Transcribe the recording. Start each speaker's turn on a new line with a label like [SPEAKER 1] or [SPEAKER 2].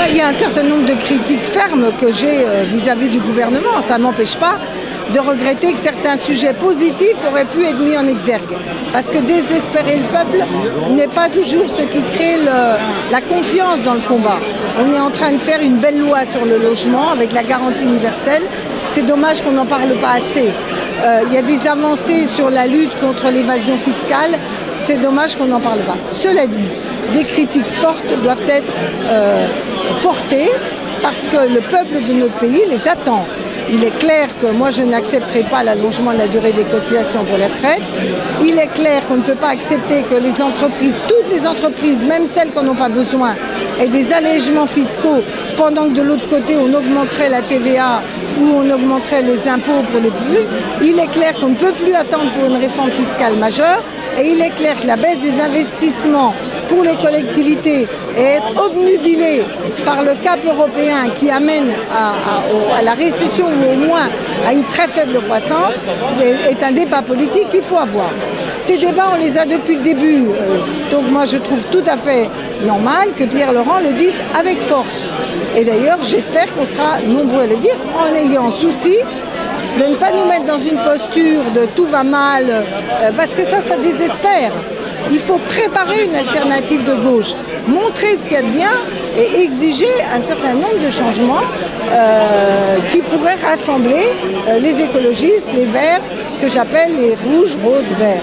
[SPEAKER 1] Il y a un certain nombre de critiques fermes que j'ai vis-à-vis du gouvernement. Ça ne m'empêche pas de regretter que certains sujets positifs auraient pu être mis en exergue. Parce que désespérer le peuple n'est pas toujours ce qui crée la confiance dans le combat. On est en train de faire une belle loi sur le logement avec la garantie universelle. C'est dommage qu'on n'en parle pas assez. Il y a des avancées sur la lutte contre l'évasion fiscale. C'est dommage qu'on n'en parle pas. Cela dit, des critiques fortes doivent être portées parce que le peuple de notre pays les attend. Il est clair que moi je n'accepterai pas l'allongement de la durée des cotisations pour les retraites. Il est clair qu'on ne peut pas accepter que les entreprises, toutes les entreprises, même celles qui n'en ont pas besoin, aient des allègements fiscaux pendant que de l'autre côté on augmenterait la TVA ou on augmenterait les impôts pour les plus. Il est clair qu'on ne peut plus attendre pour une réforme fiscale majeure et il est clair que la baisse des investissements pour les collectivités et être obnubilé par le cap européen qui amène à la récession ou au moins à une très faible croissance est un débat politique qu'il faut avoir. Ces débats, on les a depuis le début. Donc moi, je trouve tout à fait normal que Pierre Laurent le dise avec force. Et d'ailleurs, j'espère qu'on sera nombreux à le dire en ayant souci de ne pas nous mettre dans une posture de tout va mal, parce que ça désespère. Il faut préparer une alternative de gauche, montrer ce qu'il y a de bien et exiger un certain nombre de changements qui pourraient rassembler les écologistes, les verts, ce que j'appelle les rouges, roses, verts.